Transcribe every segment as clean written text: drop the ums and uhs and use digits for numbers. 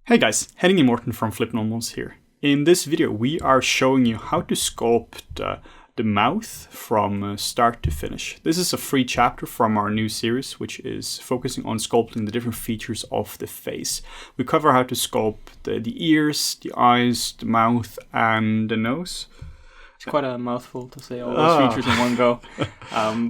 Hey guys, Henning Emoting from FlippedNormals here. In this video we are showing you how to sculpt the mouth from start to finish. This is a free chapter from our new series which is focusing on sculpting the different features of the face. We cover how to sculpt the ears, the eyes, the mouth and the nose. It's quite a mouthful to say all those features in one go.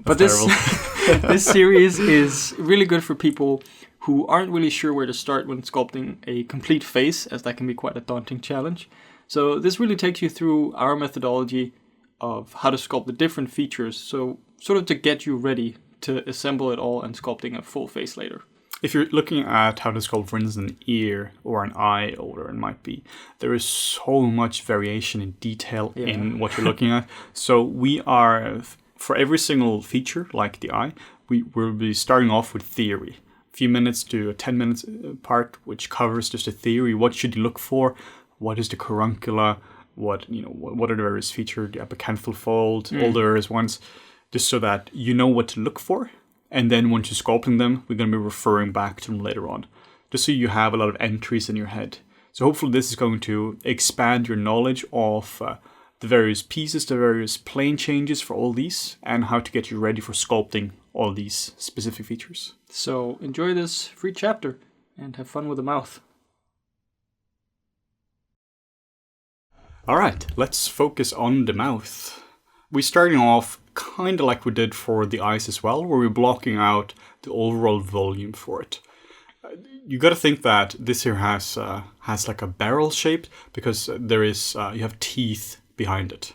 But this series is really good for people who aren't really sure where to start when sculpting a complete face, as that can be quite a daunting challenge. So this really takes you through our methodology of how to sculpt the different features, so sort of to get you ready to assemble it all and sculpting a full face later. If you're looking at how to sculpt, for instance, an ear or an eye, or whatever it might be, there is so much variation in detail in what you're looking at. So we are, for every single feature, like the eye, we will be starting off with theory. A few minutes to a 10 minutes part, which covers just a theory. What should you look for? What is the caruncula? What are the various features? The apicanthal fold, all the various ones, just so that you know what to look for. And then once you're sculpting them, we're going to be referring back to them later on, just so you have a lot of entries in your head. So hopefully this is going to expand your knowledge of the various pieces, the various plane changes for all these, and how to get you ready for sculpting all these specific features. So enjoy this free chapter and have fun with the mouth. All right, let's focus on the mouth. We're starting off kind of like we did for the eyes as well, where we're blocking out the overall volume for it. You got to think that this here has like a barrel shape because there is you have teeth behind it.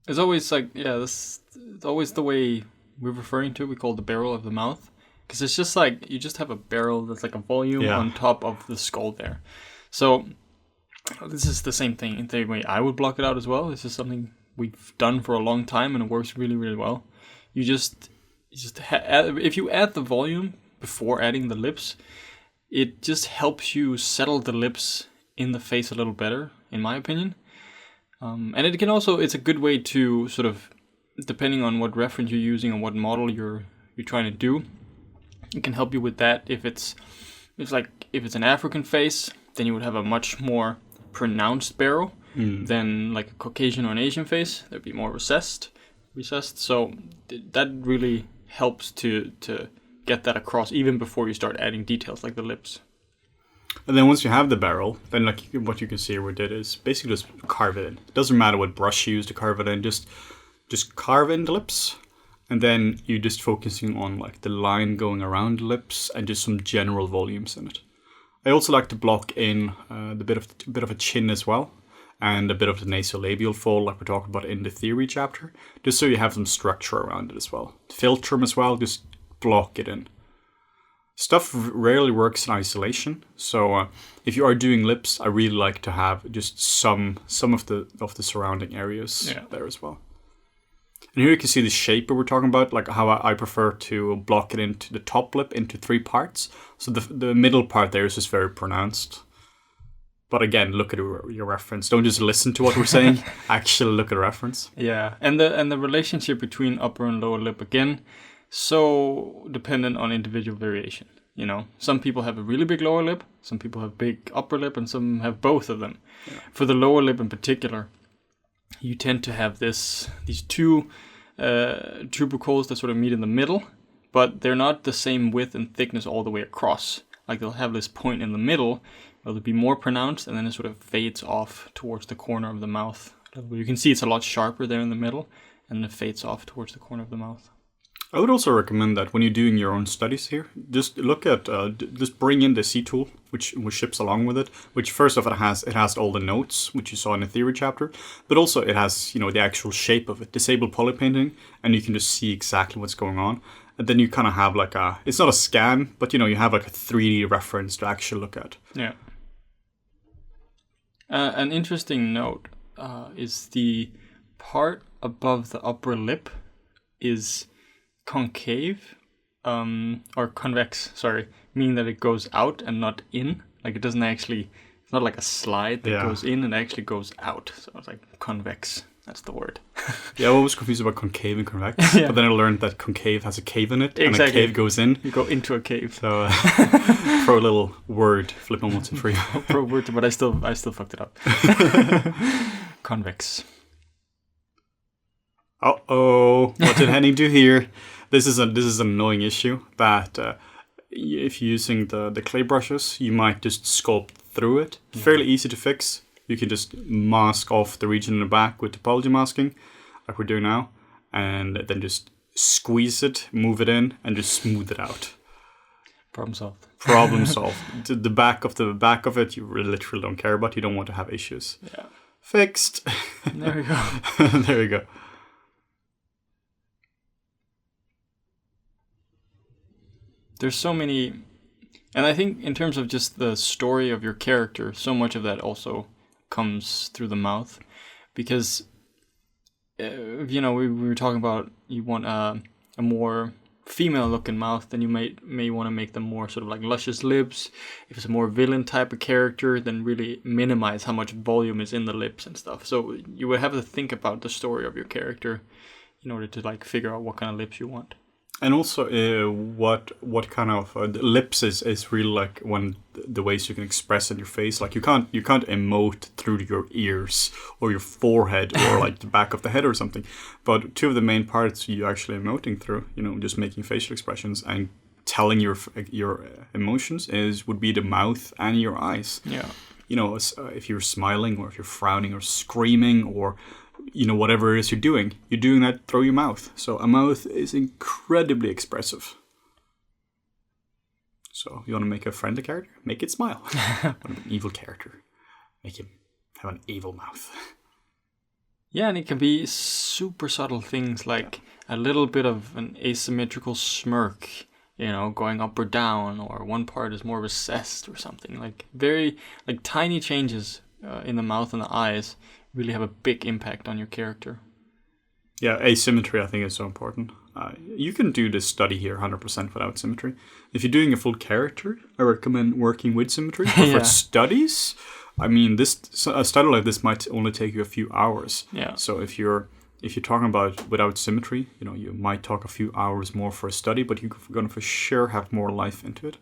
It's always like it's always the way we're referring to it. We call it the barrel of the mouth because it's just like you just have a barrel that's like a volume on top of the skull there. So this is the same thing in the way I would block it out as well. This is something we've done for a long time and it works really, really well. You just if you add the volume before adding the lips, it just helps you settle the lips in the face a little better, in my opinion. And it can also, it's a good way to sort of, depending on what reference you're using and what model you're trying to do, it can help you with that. If it's an African face, then you would have a much more pronounced barrel than like a Caucasian or an Asian face. That'd be more recessed. So that really helps to get that across even before you start adding details like the lips. And then once you have the barrel, then like what you can see we did is basically just carve it in. It doesn't matter what brush you use to carve it in, just carve in the lips. And then you're just focusing on like the line going around the lips and just some general volumes in it. I also like to block in the bit of a chin as well, and a bit of the nasolabial fold like we talked about in the theory chapter, just so you have some structure around it as well. Filter them as well, just block it in. Stuff rarely works in isolation, so if you are doing lips, I really like to have just some of the surrounding areas there as well. And here you can see the shape we were talking about, like how I prefer to block it into the top lip into 3 parts. So the middle part there is just very pronounced. But again, look at your reference. Don't just listen to what we're saying. Actually look at the reference. Yeah, and the relationship between upper and lower lip, again, so dependent on individual variation. You know, some people have a really big lower lip, some people have big upper lip, and some have both of them. Yeah. For the lower lip in particular, you tend to have these two tubercles that sort of meet in the middle, but they're not the same width and thickness all the way across. Like they'll have this point in the middle, where it'll be more pronounced, and then it sort of fades off towards the corner of the mouth. You can see it's a lot sharper there in the middle, and then it fades off towards the corner of the mouth. I would also recommend that when you're doing your own studies here, just look at, just bring in the C tool, which ships along with it, which first off, it has all the notes, which you saw in the theory chapter, but also it has, the actual shape of it, disable polypainting, and you can just see exactly what's going on. And then you kind of have like it's not a scan, but you have like a 3D reference to actually look at. Yeah. An interesting note is the part above the upper lip is concave or convex, meaning that it goes out and not in. Like it doesn't actually, it's not like a slide that goes in and actually goes out. So it's like convex. That's the word. Yeah, I was confused about concave and convex, but then I learned that concave has a cave in it, and a cave goes in. You go into a cave. So, throw a little word, FlippedNormals in for you. Pro word, but I still fucked it up. Convex. Uh-oh, what did Henning do here? This is an annoying issue that if you're using the clay brushes, you might just sculpt through it. Fairly easy to fix. You can just mask off the region in the back with topology masking, like we're doing now, and then just squeeze it, move it in, and just smooth it out. Problem solved. Problem solved. The back of it, you literally don't care about. You don't want to have issues. Yeah. Fixed. There we go. There we go. There's so many, and I think in terms of just the story of your character, so much of that also comes through the mouth, because we were talking about you want a more female looking mouth, then you may want to make them more sort of like luscious lips. If it's a more villain type of character, then really minimize how much volume is in the lips and stuff. So you would have to think about the story of your character in order to like figure out what kind of lips you want. And also, what kind of lips is really like one the ways you can express in your face. Like you can't emote through your ears or your forehead or like the back of the head or something. But two of the main parts you actually emoting through, just making facial expressions and telling your emotions would be the mouth and your eyes. Yeah. If you're smiling or if you're frowning or screaming or whatever it is you're doing that through your mouth. So a mouth is incredibly expressive. So you want to make a friendly character? Make it smile. Want an evil character? Make him have an evil mouth. Yeah, and it can be super subtle things like a little bit of an asymmetrical smirk, going up or down, or one part is more recessed or something. Like very tiny changes in the mouth and the eyes really have a big impact on your character. Yeah, asymmetry I think is so important. You can do this study here 100% without symmetry. If you're doing a full character, I recommend working with symmetry. But for studies, I mean, a study like this might only take you a few hours. Yeah. So if you're talking about without symmetry, you might talk a few hours more for a study, but you're going to for sure have more life into it.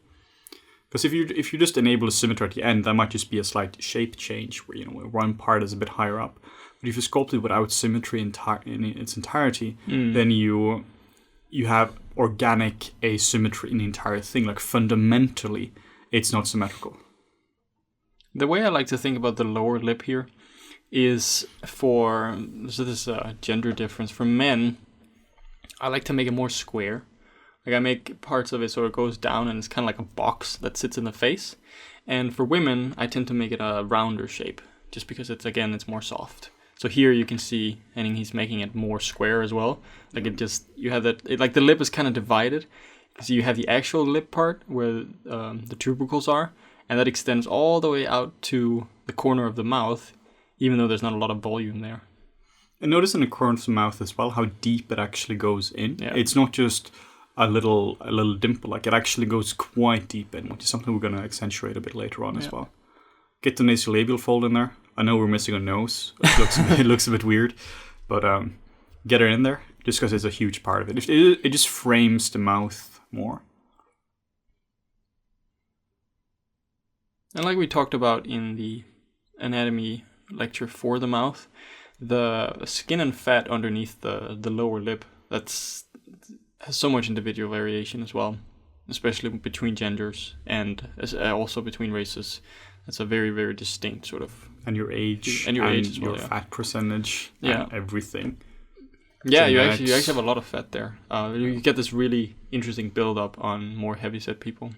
Because if you just enable a symmetry at the end, that might just be a slight shape change where one part is a bit higher up. But if you sculpt it without symmetry in its entirety, then you have organic asymmetry in the entire thing. Like fundamentally, it's not symmetrical. The way I like to think about the lower lip here is this gender difference. For men, I like to make it more square. Like I make parts of it so it goes down and it's kind of like a box that sits in the face. And for women, I tend to make it a rounder shape just because it's more soft. So here you can see, and he's making it more square as well. Like you have that, like the lip is kind of divided. So you have the actual lip part where the tubercles are, and that extends all the way out to the corner of the mouth, even though there's not a lot of volume there. And notice in the corner of the mouth as well how deep it actually goes in. Yeah. It's not just a little dimple, like it actually goes quite deep in, which is something we're going to accentuate a bit later on as well. Get the nasolabial fold in there. I know we're missing a nose. It looks a bit weird, but get it in there just because it's a huge part of it. It just frames the mouth more. And like we talked about in the anatomy lecture for the mouth, the skin and fat underneath the lower lip, has so much individual variation as well, especially between genders and also between races. That's a very, very distinct sort of... And your age. And your age as well, your fat percentage. And everything. Yeah, you actually have a lot of fat there. You get this really interesting build-up on more heavy-set people.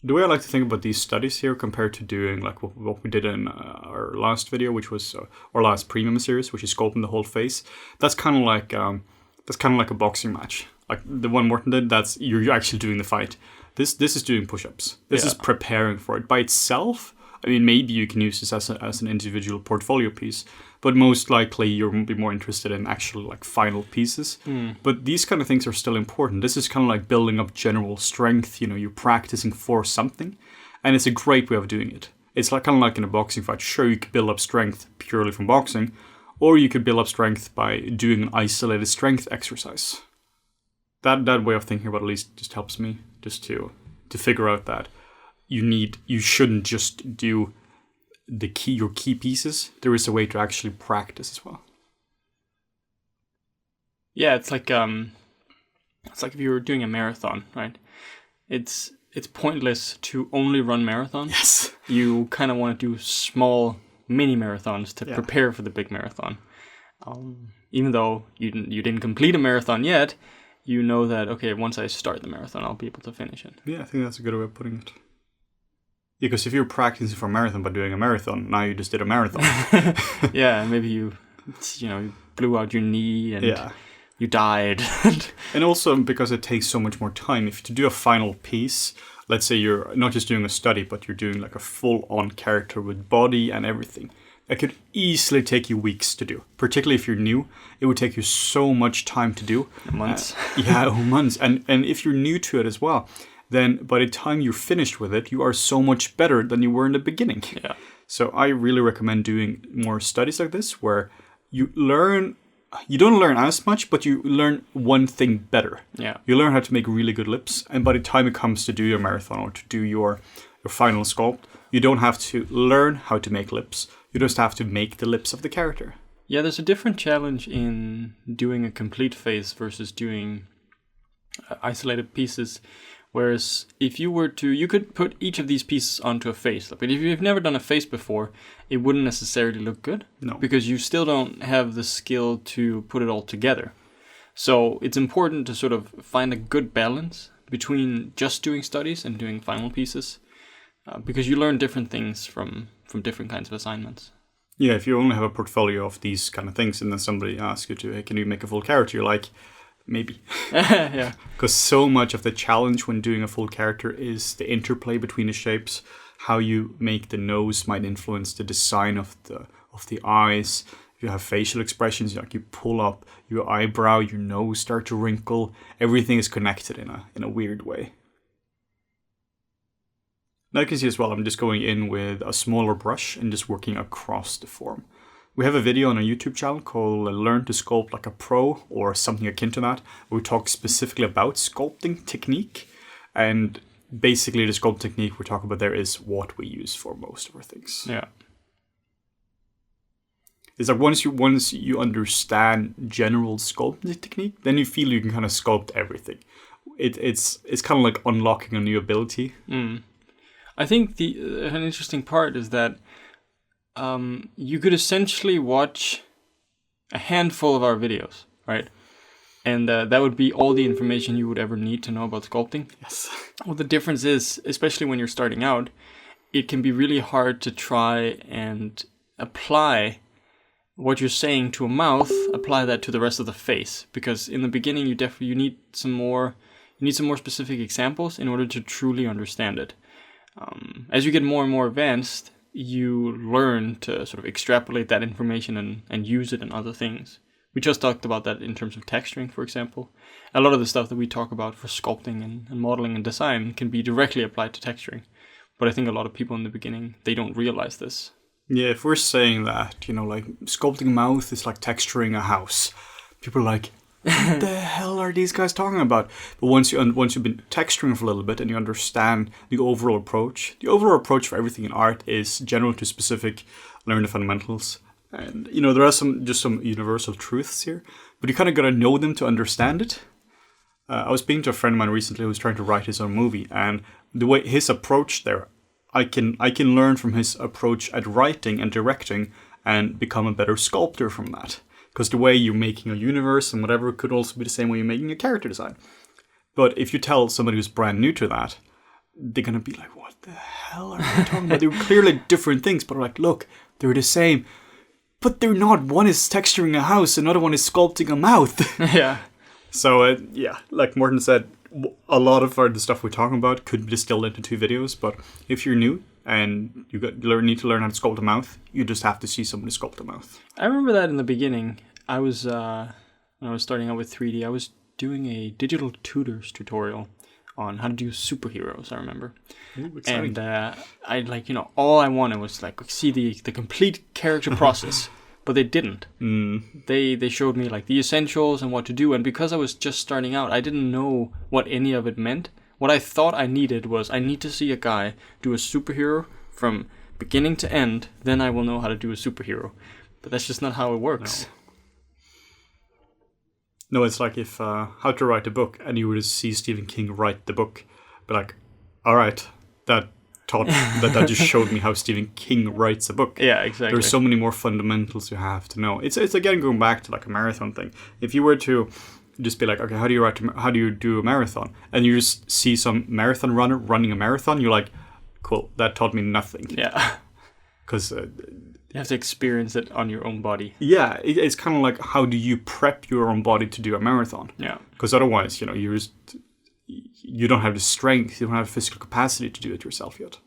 The way I like to think about these studies here compared to doing like what we did in our last video, which was our last premium series, which is sculpting the whole face. That's kind of like a boxing match. Like the one Morten did, you're actually doing the fight. This is doing push-ups. This is preparing for it by itself. I mean, maybe you can use this as an individual portfolio piece, but most likely you'll be more interested in actual like final pieces. But these kind of things are still important. This is kind of like building up general strength. You're practicing for something, and it's a great way of doing it. It's like kind of like in a boxing fight. Sure, you can build up strength purely from boxing, Or you could build up strength by doing an isolated strength exercise. That way of thinking about it at least just helps me just to figure out that you shouldn't just do your key pieces. There is a way to actually practice as well. Yeah, it's like if you were doing a marathon, right? It's pointless to only run marathons. Yes. You kind of want to do small mini marathons to prepare for the big marathon. Even though you didn't complete a marathon yet, you know that, okay, once I start the marathon, I'll be able to finish it. Yeah, I think that's a good way of putting it. Because if you're practicing for a marathon by doing a marathon, now you just did a marathon. Yeah, maybe you blew out your knee and you died. And also because it takes so much more time. If to do a final piece, let's say you're not just doing a study, but you're doing like a full-on character with body and everything, that could easily take you weeks to do. Particularly if you're new, it would take you so much time to do. Months. Months. And if you're new to it as well, then by the time you're finished with it, you are so much better than you were in the beginning. Yeah. So I really recommend doing more studies like this, where you don't learn as much, but you learn one thing better. Yeah. You learn how to make really good lips, and by the time it comes to do your marathon or to do your final sculpt, you don't have to learn how to make lips. You just have to make the lips of the character. Yeah, there's a different challenge in doing a complete face versus doing isolated pieces. Whereas if you could put each of these pieces onto a face. But if you've never done a face before, it wouldn't necessarily look good. No. Because you still don't have the skill to put it all together. So it's important to sort of find a good balance between just doing studies and doing final pieces. Because you learn different things from different kinds of assignments. Yeah, if you only have a portfolio of these kind of things and then somebody asks you to, hey, can you make a full character? You're like, maybe. Yeah. Because so much of the challenge when doing a full character is the interplay between the shapes. How you make the nose might influence the design of the eyes. If you have facial expressions, like you pull up your eyebrow, your nose start to wrinkle. Everything is connected in a weird way. Now you can see as well, I'm just going in with a smaller brush and just working across the form. We have a video on our YouTube channel called Learn to Sculpt Like a Pro, or something akin to that, where we talk specifically about sculpting technique. And basically the sculpt technique we're talking about there is what we use for most of our things. Yeah. It's like once you understand general sculpting technique, then you feel you can kind of sculpt everything. It's kind of like unlocking a new ability. I think an interesting part is that you could essentially watch a handful of our videos, right? And that would be all the information you would ever need to know about sculpting. Yes. Well, the difference is, especially when you're starting out, it can be really hard to try and apply what you're saying to a mouth, apply that to the rest of the face. Because in the beginning, you need some more specific examples in order to truly understand it. As you get more and more advanced, you learn to sort of extrapolate that information and use it in other things. We just talked about that in terms of texturing, for example. A lot of the stuff that we talk about for sculpting and modeling and design can be directly applied to texturing. But I think a lot of people in the beginning, they don't realize this. Yeah, if we're saying that, like sculpting a mouth is like texturing a house, people are like, what the hell are these guys talking about? But once you've been texturing for a little bit and you understand the overall approach for everything in art is general to specific, learn the fundamentals. And, there are some universal truths here, but you kind of got to know them to understand it. I was speaking to a friend of mine recently who was trying to write his own movie, and the way his approach there, I can learn from his approach at writing and directing and become a better sculptor from that. Because the way you're making a universe and whatever could also be the same way you're making a character design. But if you tell somebody who's brand new to that, they're going to be like, what the hell are you talking about? They're clearly different things, but like, look, they're the same. But they're not. One is texturing a house, another one is sculpting a mouth. Yeah. So, like Morten said, a lot of the stuff we're talking about could be distilled into 2 videos. But if you're new and you need to learn how to sculpt a mouth, you just have to see somebody sculpt a mouth. I remember that in the beginning. I was when I was starting out with 3D, I was doing a digital tutors tutorial on how to do superheroes, I remember. Ooh, exciting. And I all I wanted was like see the complete character process but they didn't. They showed me like the essentials and what to do, and because I was just starting out, I didn't know what any of it meant. What I thought I needed was I need to see a guy do a superhero from beginning to end, then I will know how to do a superhero. But that's just not how it works. No, it's like if how to write a book, and you were to see Stephen King write the book, be like, all right, that just showed me how Stephen King writes a book. Yeah, exactly. There's so many more fundamentals you have to know. It's again going back to like a marathon thing. If you were to just be like, okay, how do you do a marathon? And you just see some marathon runner running a marathon, you're like, cool, that taught me nothing. Yeah. Because you have to experience it on your own body. Yeah, it's kind of like, how do you prep your own body to do a marathon? Yeah. Because otherwise, you don't have the strength, you don't have the physical capacity to do it yourself yet.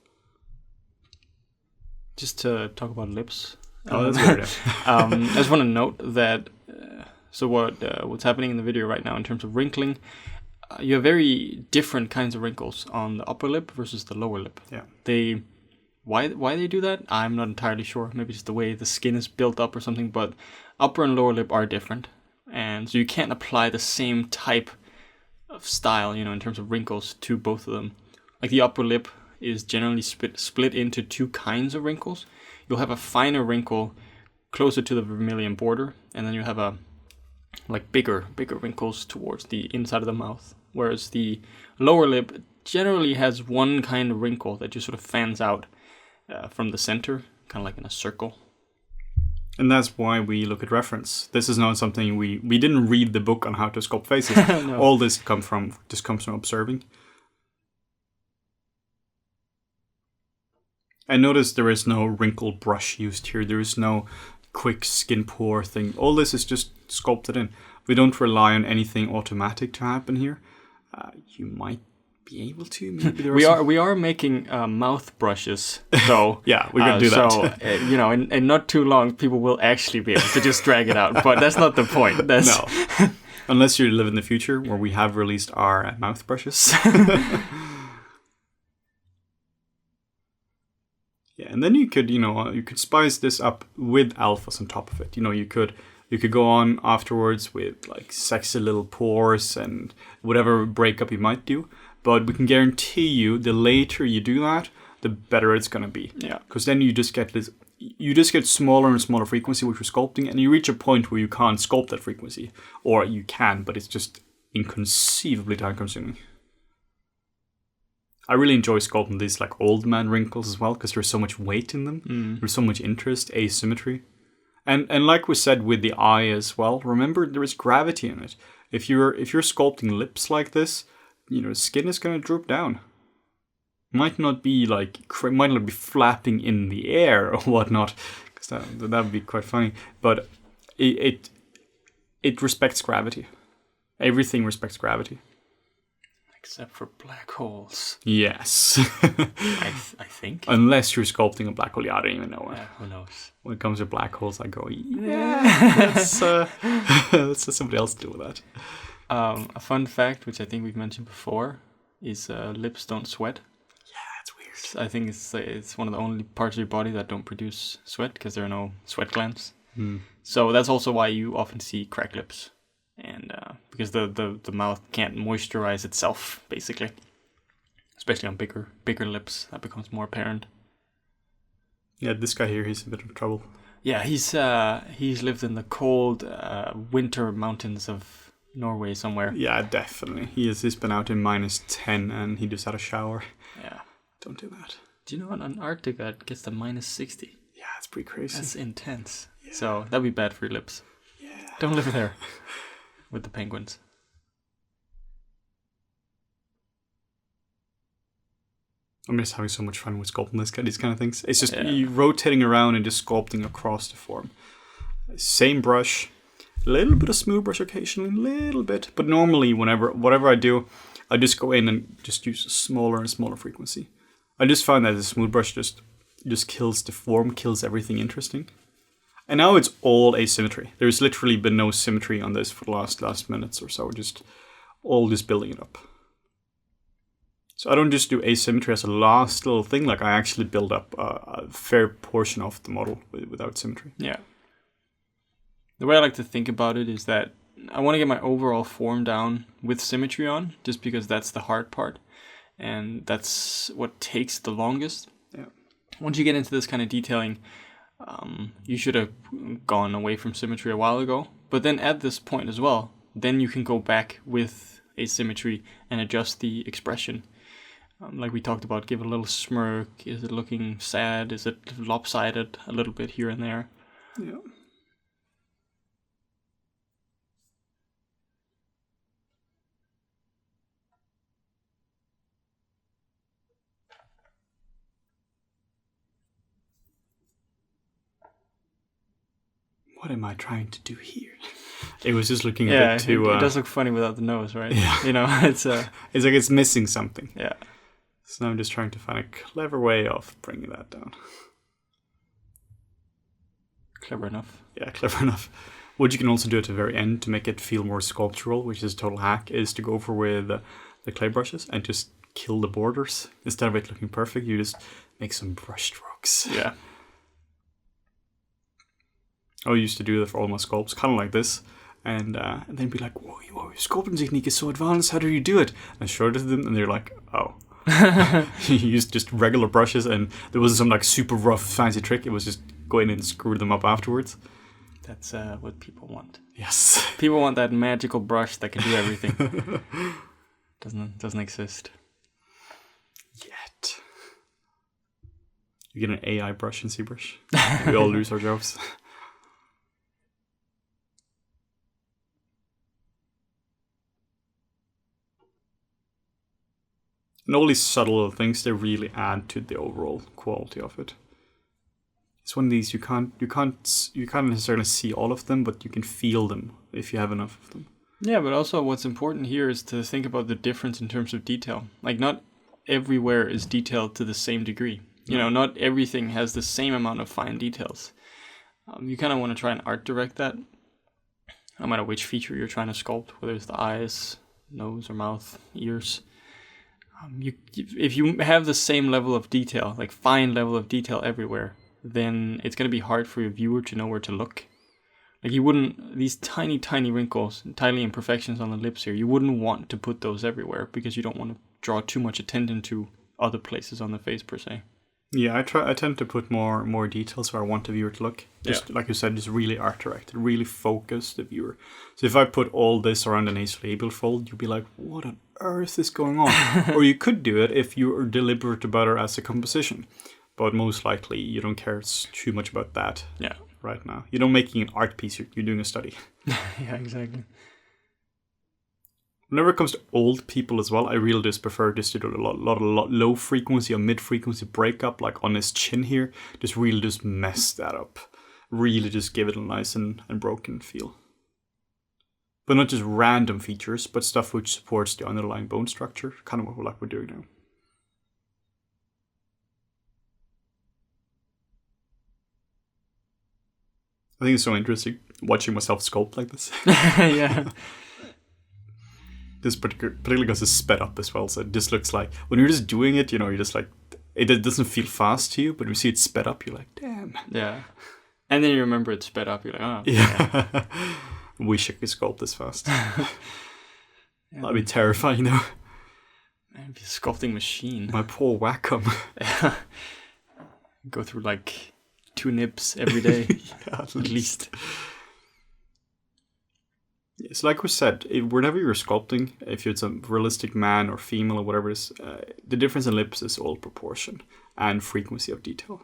Just to talk about lips. Oh, that's weird. I just want to note that, what's happening in the video right now in terms of wrinkling, you have very different kinds of wrinkles on the upper lip versus the lower lip. Yeah. Why they do that, I'm not entirely sure. Maybe just the way the skin is built up or something, but upper and lower lip are different. And so you can't apply the same type of style, in terms of wrinkles to both of them. Like the upper lip is generally split into two kinds of wrinkles. You'll have a finer wrinkle closer to the vermilion border, and then you have a bigger wrinkles towards the inside of the mouth. Whereas the lower lip generally has one kind of wrinkle that just sort of fans out from the center, kind of like in a circle. And that's why we look at reference. This is not something we didn't read the book on how to sculpt faces. No. All this comes from observing. I noticed there is no wrinkle brush used here. There is no quick skin pore thing. All this is just sculpted in. We don't rely on anything automatic to happen here. You might be able to. Maybe there we are making mouth brushes, though. Yeah, we're gonna do that. So in not too long, people will actually be able to just drag it out. But that's not the point. No, unless you live in the future where we have released our mouth brushes. Yeah, and then you could spice this up with alphas on top of it. You could go on afterwards with like sexy little pores and whatever breakup you might do. But we can guarantee you, the later you do that, the better it's gonna be. Yeah. Because then you just get smaller and smaller frequency which you're sculpting, and you reach a point where you can't sculpt that frequency, or you can, but it's just inconceivably time consuming. I really enjoy sculpting these like old man wrinkles as well, because there's so much weight in them. There's so much interest, asymmetry. And like we said with the eye as well, remember there is gravity in it. If you're sculpting lips like this, skin is going to droop down. Might not be flapping in the air or whatnot, because that would be quite funny. But it respects gravity. Everything respects gravity. Except for black holes. Yes. I think. Unless you're sculpting a black hole, I don't even know. Yeah, who knows? When it comes to black holes, I go, let's let somebody else deal with that. A fun fact, which I think we've mentioned before, is lips don't sweat. Yeah, that's weird. I think it's one of the only parts of your body that don't produce sweat, because there are no sweat glands. So that's also why you often see cracked lips. And because the mouth can't moisturize itself, basically. Especially on bigger lips, that becomes more apparent. Yeah, this guy here, he's a bit of trouble. Yeah, he's lived in the cold winter mountains of Norway somewhere. Yeah, definitely. He's been out in -10 and he just had a shower. Yeah. Don't do that. Do you know in Antarctica it gets to -60? Yeah, it's pretty crazy. That's intense. Yeah. So that'd be bad for your lips. Yeah. Don't live there with the penguins. I'm just having so much fun with sculpting these kind of things. It's just you rotating around and just sculpting across the form. Same brush, a little bit of smooth brush occasionally, a little bit. But normally, whatever I do, I just go in and just use a smaller and smaller frequency. I just found that the smooth brush just kills the form, kills everything interesting. And now it's all asymmetry. There's literally been no symmetry on this for the last minutes or so. Just building it up. So I don't just do asymmetry as a last little thing. Like I actually build up a fair portion of the model without symmetry. Yeah. The way I like to think about it is that I want to get my overall form down with symmetry on, just because that's the hard part. And that's what takes the longest. Yeah. Once you get into this kind of detailing, you should have gone away from symmetry a while ago. But then at this point as well, then you can go back with asymmetry and adjust the expression. Like we talked about, give it a little smirk. Is it looking sad? Is it lopsided a little bit here and there? Yeah. What am I trying to do here? It was just looking a bit too... it does look funny without the nose, right? Yeah. You know, it's like it's missing something. Yeah. So now I'm just trying to find a clever way of bringing that down. Clever enough. Yeah, clever enough. What you can also do at the very end to make it feel more sculptural, which is a total hack, is to go over with the clay brushes and just kill the borders. Instead of it looking perfect, you just make some brush strokes. Yeah. I used to do that for all my sculpts, kind of like this. And then be like, whoa, your sculpting technique is so advanced, how do you do it? And I showed it to them, and they're like, oh. You used just regular brushes, and there wasn't some like super rough, fancy trick. It was just go in and screw them up afterwards. That's what people want. Yes. People want that magical brush that can do everything. Doesn't exist. Yet. You get an AI brush in ZBrush. We all lose our jobs. And all these subtle things, they really add to the overall quality of it. It's one of these you can't necessarily see all of them, but you can feel them if you have enough of them. Yeah, but also what's important here is to think about the difference in terms of detail. Like, not everywhere is detailed to the same degree. You know, not everything has the same amount of fine details. You kind of want to try and art direct that, no matter which feature you're trying to sculpt, whether it's the eyes, nose, or mouth, ears. If you have the same level of detail, like fine level of detail everywhere, then it's going to be hard for your viewer to know where to look. Like, you wouldn't, these tiny, tiny wrinkles, tiny imperfections on the lips here, you wouldn't want to put those everywhere because you don't want to draw too much attention to other places on the face per se. Yeah, I tend to put more details where I want the viewer to look. Just like you said, just really art directed, really focus the viewer. So if I put all this around the nasolabial fold, you'd be like, what on earth is going on? Or you could do it if you are deliberate about it as a composition. But most likely you don't care too much about that right now. You're not making an art piece, you're doing a study. Yeah, exactly. Whenever it comes to old people as well, I really just prefer just to do a lot low frequency or mid frequency breakup, like on his chin here. Just really just mess that up. Really just give it a nice and broken feel. But not just random features, but stuff which supports the underlying bone structure, kind of what we're doing now. I think it's so interesting watching myself sculpt like this. Yeah. This particularly because it's sped up as well, so it just looks like when you're just doing it, you know, you're just like, it doesn't feel fast to you, but when you see it sped up, you're like, damn. Yeah. And then you remember it's sped up, you're like, oh. Yeah. Wish I could sculpt this fast. That'd be terrifying, though. Man, it'd be a sculpting machine. My poor Wacom. Yeah. Go through like 2 nibs every day. Yeah, at least. It's like we said, whenever you're sculpting, if it's a realistic man or female or whatever it is, the difference in lips is all proportion and frequency of detail.